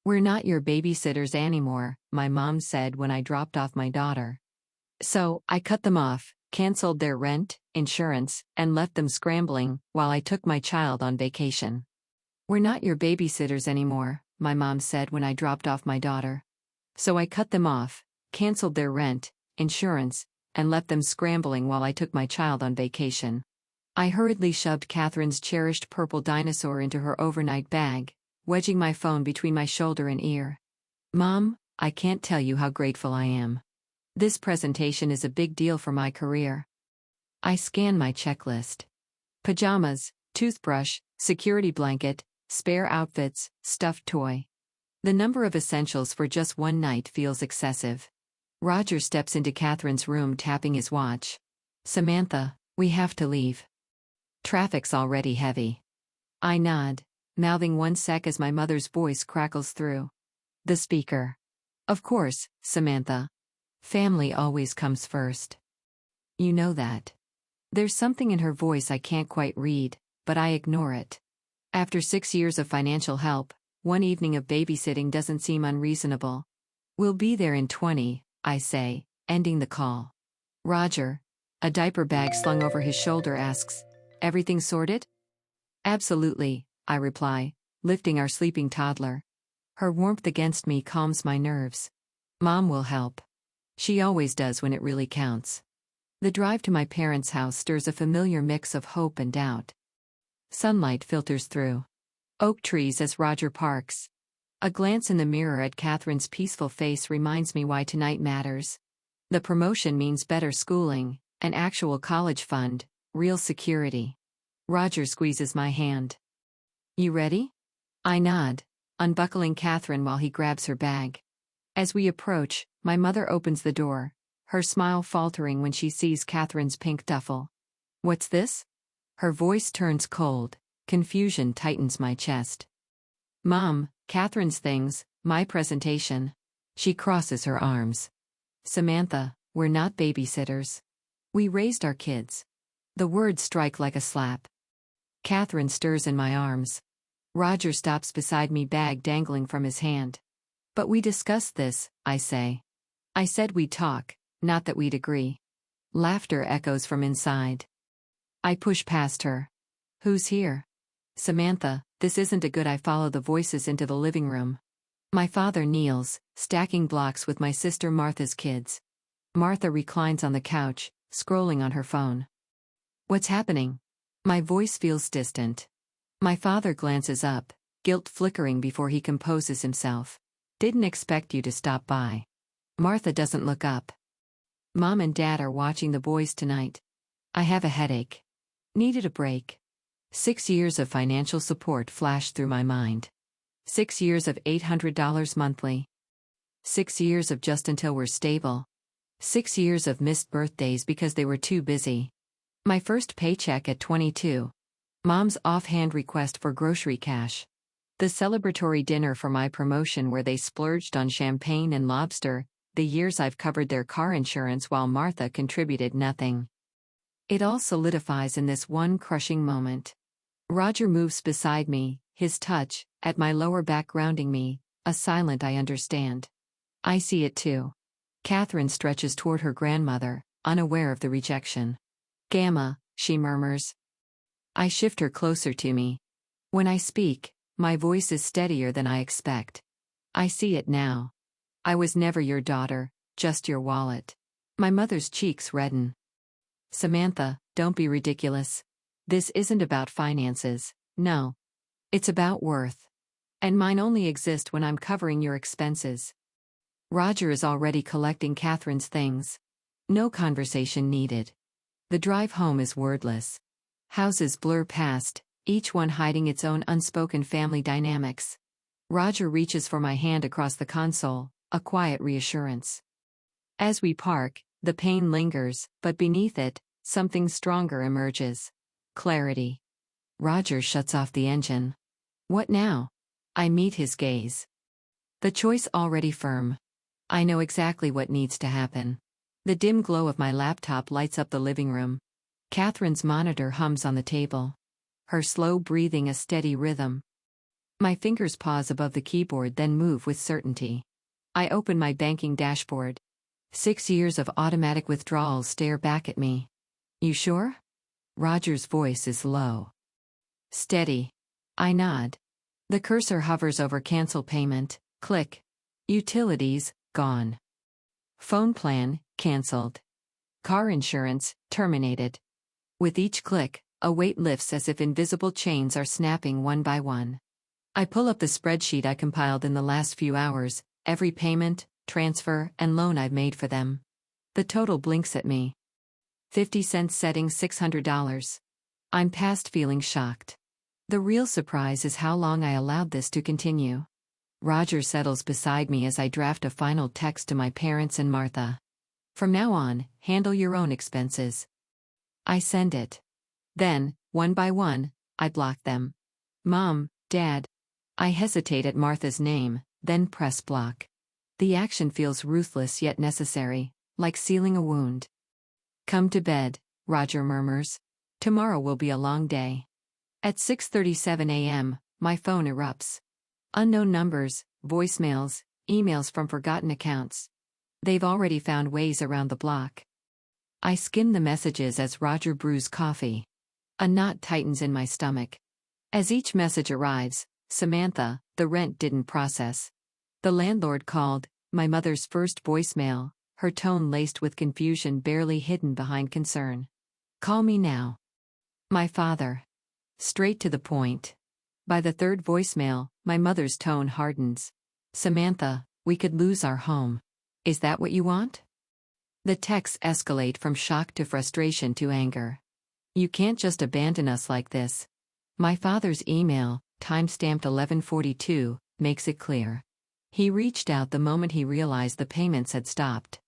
"We're not your babysitters anymore," my mom said when I dropped off my daughter. So, I cut them off, canceled their rent, insurance, and left them scrambling while I took my child on vacation. "We're not your babysitters anymore," my mom said when I dropped off my daughter. So I cut them off, canceled their rent, insurance, and left them scrambling while I took my child on vacation. I hurriedly shoved Catherine's cherished purple dinosaur into her overnight bag, wedging my phone between my shoulder and ear. "Mom, I can't tell you how grateful I am. This presentation is a big deal for my career." I scan my checklist. Pajamas, toothbrush, security blanket, spare outfits, stuffed toy. The number of essentials for just one night feels excessive. Roger steps into Catherine's room tapping his watch. "Samantha, we have to leave. Traffic's already heavy." I nod, mouthing one sec as my mother's voice crackles through the speaker. "Of course, Samantha. Family always comes first. You know that." There's something in her voice I can't quite read, but I ignore it. After 6 years of financial help, one evening of babysitting doesn't seem unreasonable. "We'll be there in 20, I say, ending the call. Roger, a diaper bag slung over his shoulder, asks, "Everything sorted?" "Absolutely," I reply, lifting our sleeping toddler. Her warmth against me calms my nerves. Mom will help. She always does when it really counts. The drive to my parents' house stirs a familiar mix of hope and doubt. Sunlight filters through oak trees as Roger parks. A glance in the mirror at Catherine's peaceful face reminds me why tonight matters. The promotion means better schooling, an actual college fund, real security. Roger squeezes my hand. "You ready?" I nod, unbuckling Catherine while he grabs her bag. As we approach, my mother opens the door, her smile faltering when she sees Catherine's pink duffel. "What's this?" Her voice turns cold, confusion tightens my chest. "Mom, Catherine's things, my presentation." She crosses her arms. "Samantha, we're not babysitters. We raised our kids." The words strike like a slap. Catherine stirs in my arms. Roger stops beside me, bag dangling from his hand. "But we discussed this," I say. "I said we'd talk, not that we'd agree." Laughter echoes from inside. I push past her. "Who's here?" "Samantha, this isn't a good." I follow the voices into the living room. My father kneels, stacking blocks with my sister Martha's kids. Martha reclines on the couch, scrolling on her phone. "What's happening?" My voice feels distant. My father glances up, guilt flickering before he composes himself. "Didn't expect you to stop by." Martha doesn't look up. "Mom and Dad are watching the boys tonight. I have a headache. Needed a break." 6 years of financial support flashed through my mind. 6 years of $800 monthly. 6 years of just until we're stable. 6 years of missed birthdays because they were too busy. My first paycheck at 22. Mom's offhand request for grocery cash. The celebratory dinner for my promotion where they splurged on champagne and lobster. The years I've covered their car insurance while Martha contributed nothing. It all solidifies in this one crushing moment. Roger moves beside me, his touch, at my lower back grounding me, a silent "I understand." I see it too. Catherine stretches toward her grandmother, unaware of the rejection. "Gamma," she murmurs. I shift her closer to me. When I speak, my voice is steadier than I expect. "I see it now. I was never your daughter, just your wallet." My mother's cheeks redden. "Samantha, don't be ridiculous. This isn't about finances, no. It's about worth. And mine only exist when I'm covering your expenses." Roger is already collecting Catherine's things. No conversation needed. The drive home is wordless. Houses blur past, each one hiding its own unspoken family dynamics. Roger reaches for my hand across the console, a quiet reassurance. As we park, the pain lingers, but beneath it, something stronger emerges. Clarity. Roger shuts off the engine. "What now?" I meet his gaze. The choice already firm. I know exactly what needs to happen. The dim glow of my laptop lights up the living room. Catherine's monitor hums on the table. Her slow breathing a steady rhythm. My fingers pause above the keyboard, then move with certainty. I open my banking dashboard. 6 years of automatic withdrawals stare back at me. You sure? Roger's voice is low. Steady. I nod. The cursor hovers over cancel payment. Click. Utilities, gone. Phone plan, cancelled. Car insurance, terminated. With each click, a weight lifts as if invisible chains are snapping one by one. I pull up the spreadsheet I compiled in the last few hours, every payment, transfer, and loan I've made for them. The total blinks at me. 50 cents setting $600. I'm past feeling shocked. The real surprise is how long I allowed this to continue. Roger settles beside me as I draft a final text to my parents and Martha. From now on, handle your own expenses. I send it. Then, one by one, I block them. Mom, Dad. I hesitate at Martha's name, then press block. The action feels ruthless yet necessary, like sealing a wound. Come to bed, Roger murmurs. Tomorrow will be a long day. At 6:37 a.m., my phone erupts. Unknown numbers, voicemails, emails from forgotten accounts. They've already found ways around the block. I skim the messages as Roger brews coffee. A knot tightens in my stomach. As each message arrives, Samantha, the rent didn't process. The landlord called, my mother's first voicemail, her tone laced with confusion barely hidden behind concern. Call me now. My father. Straight to the point. By the third voicemail, my mother's tone hardens. Samantha, we could lose our home. Is that what you want? The texts escalate from shock to frustration to anger. You can't just abandon us like this. My father's email, timestamped 11:42, makes it clear. He reached out the moment he realized the payments had stopped.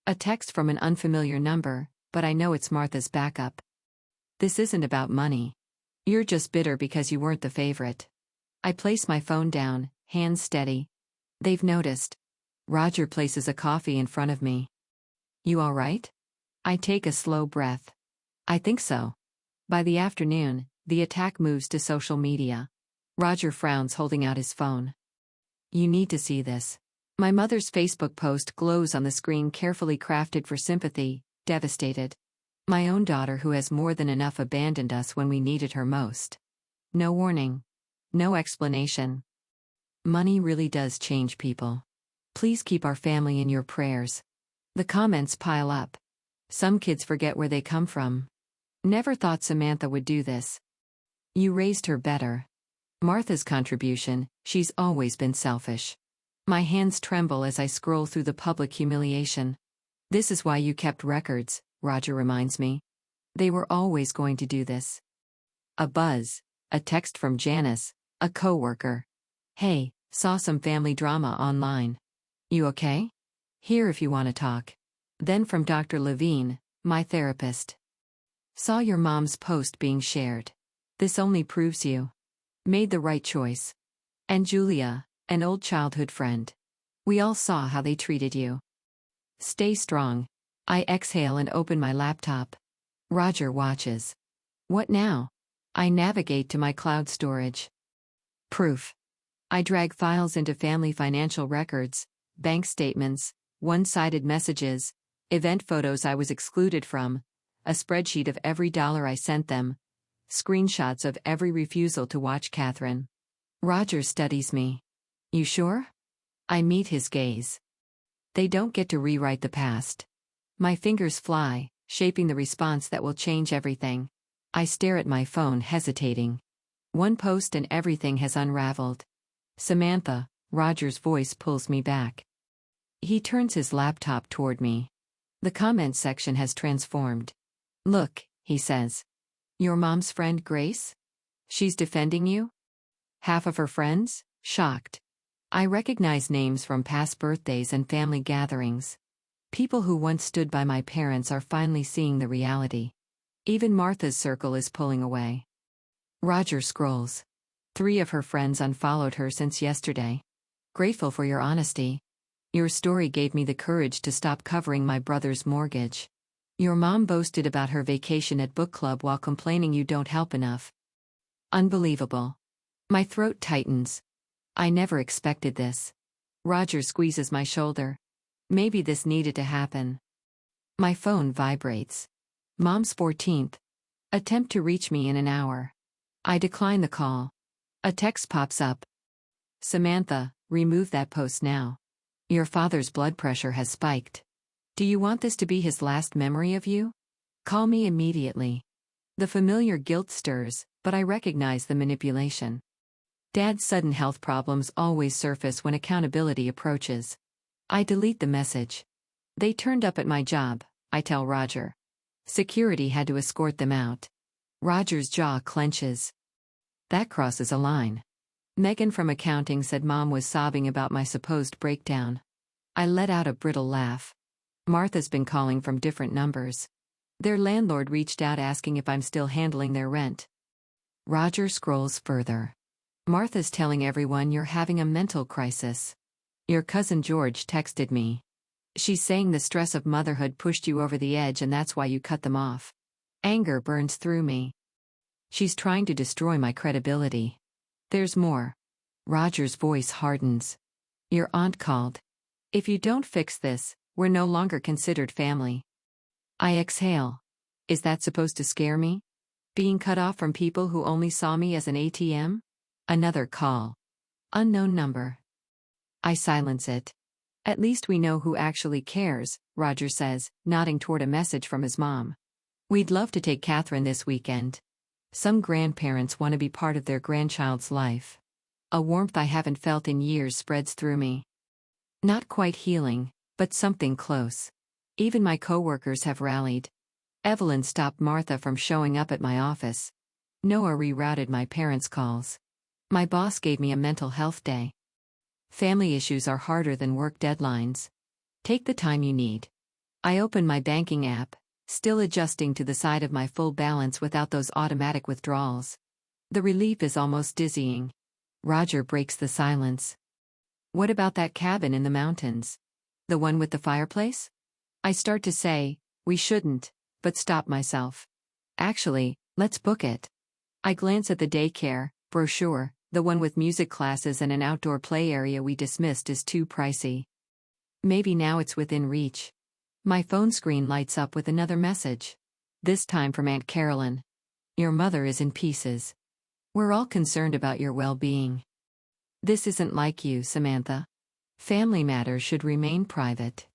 A text from an unfamiliar number, but I know it's Martha's backup. This isn't about money. You're just bitter because you weren't the favorite. I place my phone down, hands steady. They've noticed. Roger places a coffee in front of me. You all right? I take a slow breath. I think so. By the afternoon, the attack moves to social media. Roger frowns, holding out his phone. You need to see this. My mother's Facebook post glows on the screen, carefully crafted for sympathy, devastated. My own daughter, who has more than enough, abandoned us when we needed her most. No warning. No explanation. Money really does change people. Please keep our family in your prayers. The comments pile up. Some kids forget where they come from. Never thought Samantha would do this. You raised her better. Martha's contribution, she's always been selfish. My hands tremble as I scroll through the public humiliation. This is why you kept records, Roger reminds me. They were always going to do this. A buzz. A text from Janice, a coworker. Hey, saw some family drama online. You okay? Here if you want to talk. Then from Dr. Levine, my therapist. Saw your mom's post being shared. This only proves you made the right choice. And Julia, an old childhood friend. We all saw how they treated you. Stay strong. I exhale and open my laptop. Roger watches. What now? I navigate to my cloud storage. Proof. I drag files into family financial records, bank statements, one-sided messages, event photos I was excluded from, a spreadsheet of every dollar I sent them, screenshots of every refusal to watch Catherine. Roger studies me. You sure? I meet his gaze. They don't get to rewrite the past. My fingers fly, shaping the response that will change everything. I stare at my phone, hesitating. One post and everything has unraveled. Samantha, Roger's voice pulls me back. He turns his laptop toward me. The comments section has transformed. Look, he says. Your mom's friend Grace? She's defending you? Half of her friends? Shocked. I recognize names from past birthdays and family gatherings. People who once stood by my parents are finally seeing the reality. Even Martha's circle is pulling away. Roger scrolls. 3 of her friends unfollowed her since yesterday. Grateful for your honesty. Your story gave me the courage to stop covering my brother's mortgage. Your mom boasted about her vacation at book club while complaining you don't help enough. Unbelievable. My throat tightens, I never expected this. Roger squeezes my shoulder. Maybe this needed to happen. My phone vibrates. Mom's 14th. Attempt to reach me in an hour. I decline the call. A text pops up. Samantha, remove that post now. Your father's blood pressure has spiked. Do you want this to be his last memory of you? Call me immediately. The familiar guilt stirs, but I recognize the manipulation. Dad's sudden health problems always surface when accountability approaches. I delete the message. They turned up at my job, I tell Roger. Security had to escort them out. Roger's jaw clenches. That crosses a line. Megan from accounting said Mom was sobbing about my supposed breakdown. I let out a brittle laugh. Martha's been calling from different numbers. Their landlord reached out asking if I'm still handling their rent. Roger scrolls further. Martha's telling everyone you're having a mental crisis. Your cousin George texted me. She's saying the stress of motherhood pushed you over the edge and that's why you cut them off. Anger burns through me. She's trying to destroy my credibility. There's more. Roger's voice hardens. Your aunt called. If you don't fix this, we're no longer considered family. I exhale. Is that supposed to scare me? Being cut off from people who only saw me as an ATM? Another call. Unknown number. I silence it. At least we know who actually cares, Roger says, nodding toward a message from his mom. We'd love to take Catherine this weekend. Some grandparents want to be part of their grandchild's life. A warmth I haven't felt in years spreads through me. Not quite healing, but something close. Even my coworkers have rallied. Evelyn stopped Martha from showing up at my office. Noah rerouted my parents' calls. My boss gave me a mental health day. Family issues are harder than work deadlines. Take the time you need. I open my banking app, still adjusting to the side of my full balance without those automatic withdrawals. The relief is almost dizzying. Roger breaks the silence. What about that cabin in the mountains? The one with the fireplace? I start to say, we shouldn't, but stop myself. Actually, let's book it. I glance at the daycare brochure, the one with music classes and an outdoor play area we dismissed as too pricey. Maybe now it's within reach. My phone screen lights up with another message. This time from Aunt Carolyn. Your mother is in pieces. We're all concerned about your well-being. This isn't like you, Samantha. Family matters should remain private.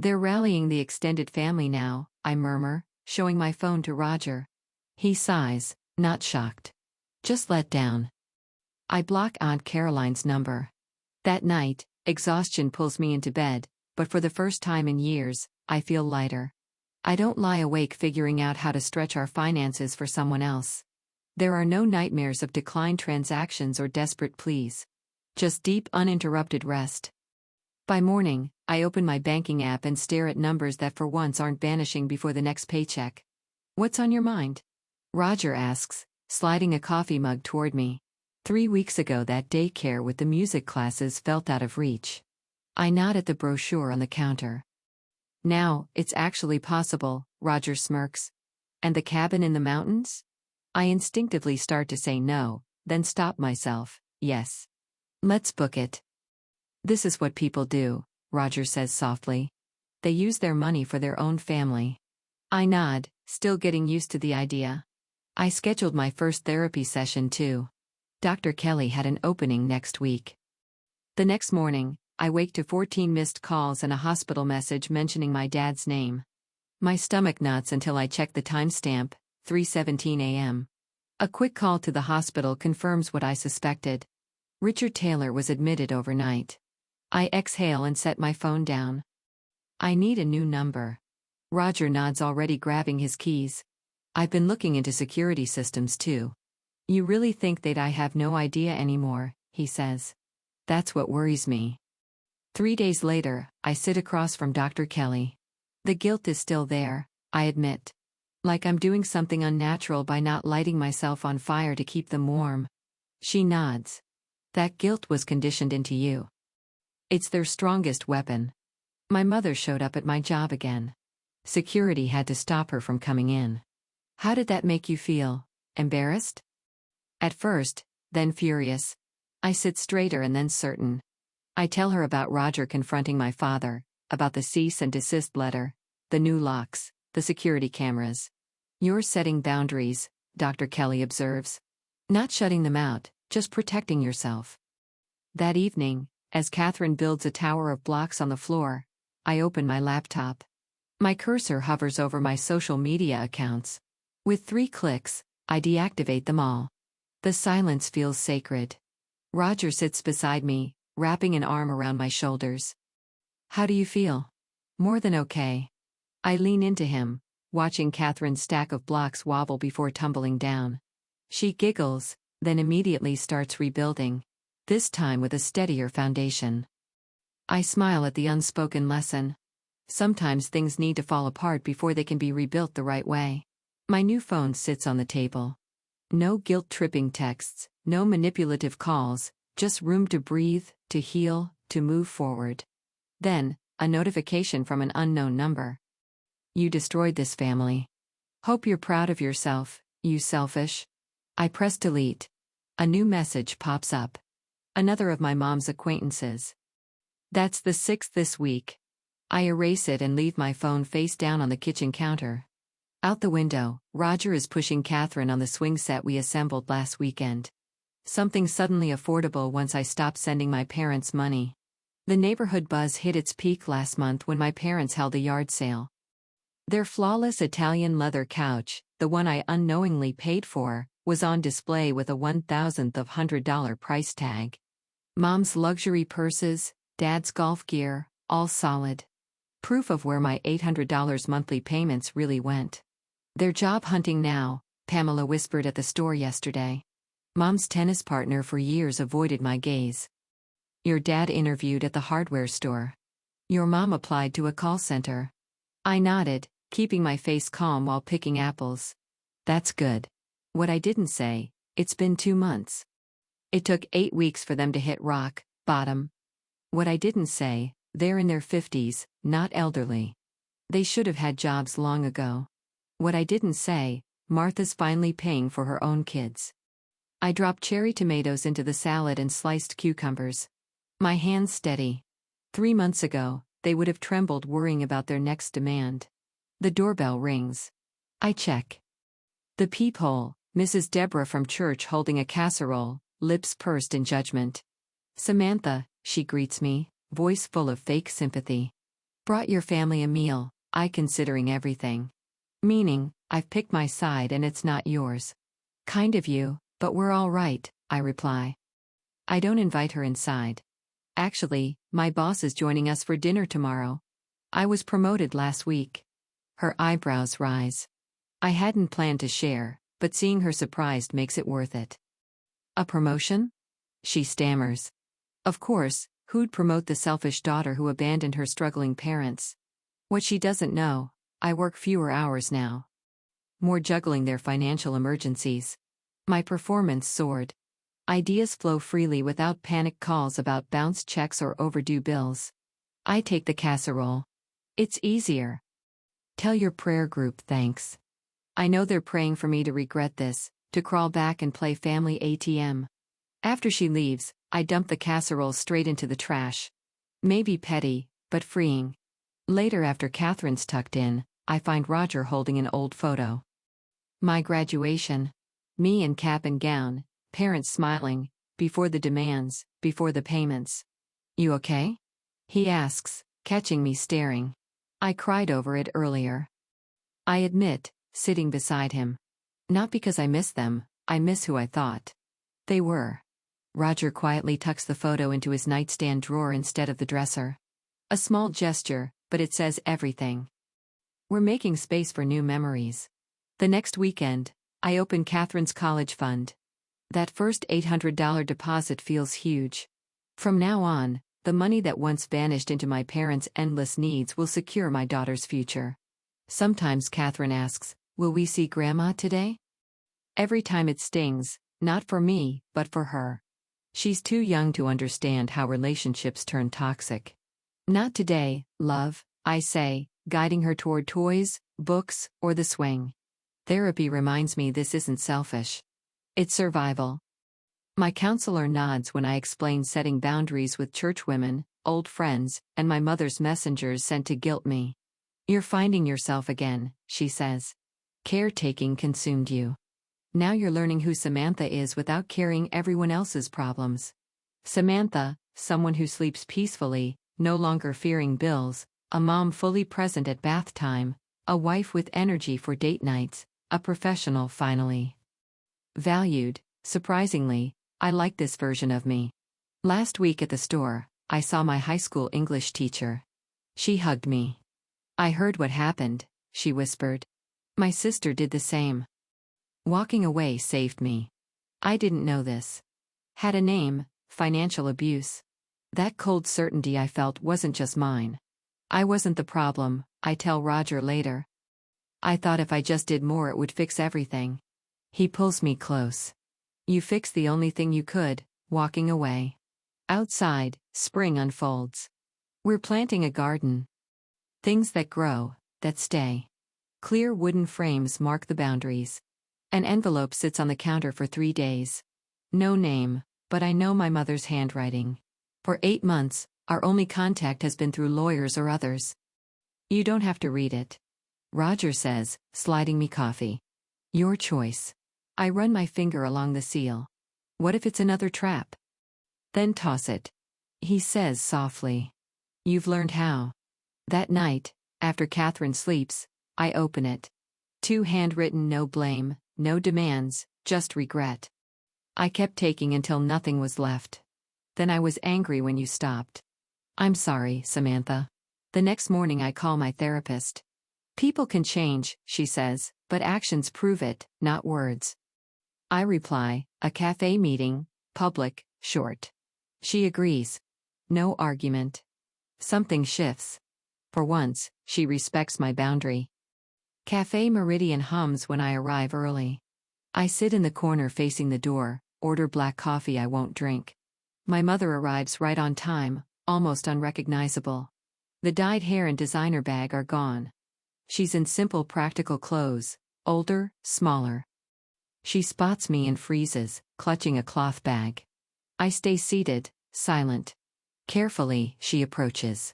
They're rallying the extended family now, I murmur, showing my phone to Roger. He sighs, not shocked. Just let down. I block Aunt Caroline's number. That night, exhaustion pulls me into bed, but for the first time in years, I feel lighter. I don't lie awake figuring out how to stretch our finances for someone else. There are no nightmares of declined transactions or desperate pleas. Just deep, uninterrupted rest. By morning, I open my banking app and stare at numbers that for once aren't vanishing before the next paycheck. What's on your mind? Roger asks, sliding a coffee mug toward me. 3 weeks ago that daycare with the music classes felt out of reach. I nod at the brochure on the counter. Now, it's actually possible, Roger smirks. And the cabin in the mountains? I instinctively start to say no, then stop myself. Yes. Let's book it. This is what people do, Roger says softly. They use their money for their own family. I nod, still getting used to the idea. I scheduled my first therapy session too. Dr. Kelly had an opening next week. The next morning, I wake to 14 missed calls and a hospital message mentioning my dad's name. My stomach knots until I check the timestamp, 3:17 a.m. A quick call to the hospital confirms what I suspected. Richard Taylor was admitted overnight. I exhale and set my phone down. I need a new number. Roger nods, already grabbing his keys. I've been looking into security systems too. You really think I have no idea anymore, he says. That's what worries me. 3 days later, I sit across from Dr. Kelly. The guilt is still there, I admit. Like I'm doing something unnatural by not lighting myself on fire to keep them warm. She nods. That guilt was conditioned into you. It's their strongest weapon. My mother showed up at my job again. Security had to stop her from coming in. How did that make you feel? Embarrassed? At first, then furious. I sit straighter and then certain. I tell her about Roger confronting my father, about the cease and desist letter, the new locks, the security cameras. You're setting boundaries, Dr. Kelly observes. Not shutting them out, just protecting yourself. That evening, as Catherine builds a tower of blocks on the floor, I open my laptop. My cursor hovers over my social media accounts. With 3 clicks, I deactivate them all. The silence feels sacred. Roger sits beside me, wrapping an arm around my shoulders. How do you feel? More than okay. I lean into him, watching Catherine's stack of blocks wobble before tumbling down. She giggles, then immediately starts rebuilding, this time with a steadier foundation. I smile at the unspoken lesson. Sometimes things need to fall apart before they can be rebuilt the right way. My new phone sits on the table. No guilt-tripping texts, no manipulative calls, just room to breathe, to heal, to move forward. Then, a notification from an unknown number. You destroyed this family. Hope you're proud of yourself, you selfish. I press delete. A new message pops up. Another of my mom's acquaintances. That's the 6th this week. I erase it and leave my phone face down on the kitchen counter. Out the window, Roger is pushing Catherine on the swing set we assembled last weekend. Something suddenly affordable once I stopped sending my parents money. The neighborhood buzz hit its peak last month when my parents held a yard sale. Their flawless Italian leather couch, the one I unknowingly paid for, was on display with a $1,000 price tag. Mom's luxury purses, Dad's golf gear, all solid. Proof of where my $800 monthly payments really went. They're job hunting now, Pamela whispered at the store yesterday. Mom's tennis partner for years avoided my gaze. Your dad interviewed at the hardware store. Your mom applied to a call center. I nodded, keeping my face calm while picking apples. That's good. What I didn't say, it's been 2 months. It took 8 weeks for them to hit rock bottom. What I didn't say, they're in their 50s, not elderly. They should have had jobs long ago. What I didn't say, Martha's finally paying for her own kids. I dropped cherry tomatoes into the salad and sliced cucumbers. My hands steady. 3 months ago, they would have trembled worrying about their next demand. The doorbell rings. I check. The peephole, Mrs. Deborah from church holding a casserole, lips pursed in judgment. Samantha, she greets me, voice full of fake sympathy. Brought your family a meal, I considering everything. Meaning, I've picked my side and it's not yours. Kind of you, but we're all right, I reply. I don't invite her inside. Actually, my boss is joining us for dinner tomorrow. I was promoted last week. Her eyebrows rise. I hadn't planned to share, but seeing her surprised makes it worth it. A promotion? She stammers. Of course, who'd promote the selfish daughter who abandoned her struggling parents? What she doesn't know, I work fewer hours now. More juggling their financial emergencies. My performance soared. Ideas flow freely without panic calls about bounced checks or overdue bills. I take the casserole. It's easier. Tell your prayer group thanks. I know they're praying for me to regret this, to crawl back and play family ATM. After she leaves, I dump the casserole straight into the trash. Maybe petty, but freeing. Later, after Catherine's tucked in, I find Roger holding an old photo. My graduation. Me in cap and gown, parents smiling, before the demands, before the payments. You okay? He asks, catching me staring. I cried over it earlier. I admit, sitting beside him. Not because I miss them, I miss who I thought they were. Roger quietly tucks the photo into his nightstand drawer instead of the dresser. A small gesture, but it says everything. We're making space for new memories. The next weekend, I open Catherine's college fund. That first $800 deposit feels huge. From now on, the money that once vanished into my parents' endless needs will secure my daughter's future. Sometimes Catherine asks, will we see Grandma today? Every time it stings, not for me, but for her. She's too young to understand how relationships turn toxic. Not today, love, I say, guiding her toward toys, books, or the swing. Therapy reminds me this isn't selfish. It's survival. My counselor nods when I explain setting boundaries with churchwomen, old friends, and my mother's messengers sent to guilt me. You're finding yourself again, she says. Caretaking consumed you. Now you're learning who Samantha is without carrying everyone else's problems. Samantha, someone who sleeps peacefully, no longer fearing bills, a mom fully present at bath time, a wife with energy for date nights, a professional finally. Valued. Surprisingly, I like this version of me. Last week at the store, I saw my high school English teacher. She hugged me. I heard what happened, she whispered. My sister did the same. Walking away saved me. I didn't know this. Had a name, financial abuse. That cold certainty I felt wasn't just mine. I wasn't the problem, I tell Roger later. I thought if I just did more it would fix everything. He pulls me close. You fixed the only thing you could, walking away. Outside, spring unfolds. We're planting a garden. Things that grow, that stay. Clear wooden frames mark the boundaries. An envelope sits on the counter for 3 days. No name, but I know my mother's handwriting. For 8 months, our only contact has been through lawyers or others. You don't have to read it. Roger says, sliding me coffee. Your choice. I run my finger along the seal. What if it's another trap? Then toss it. He says softly. You've learned how. That night, after Catherine sleeps, I open it. 2 handwritten no blame, no demands, just regret. I kept taking until nothing was left. Then I was angry when you stopped. I'm sorry, Samantha. The next morning I call my therapist. People can change, she says, but actions prove it, not words. I reply, a cafe meeting, public, short. She agrees. No argument. Something shifts. For once, she respects my boundary. Cafe Meridian hums when I arrive early. I sit in the corner facing the door, order black coffee I won't drink. My mother arrives right on time, almost unrecognizable. The dyed hair and designer bag are gone. She's in simple practical clothes, older, smaller. She spots me and freezes, clutching a cloth bag. I stay seated, silent. Carefully, she approaches.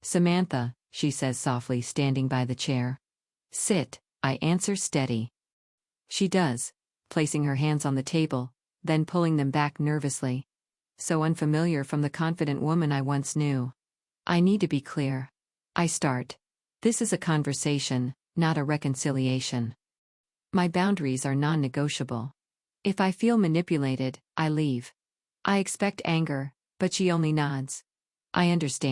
Samantha, she says softly, standing by the chair. Sit, I answer steady. She does, placing her hands on the table, then pulling them back nervously. So unfamiliar from the confident woman I once knew. I need to be clear. I start. This is a conversation, not a reconciliation. My boundaries are non-negotiable. If I feel manipulated, I leave. I expect anger, but she only nods. I understand.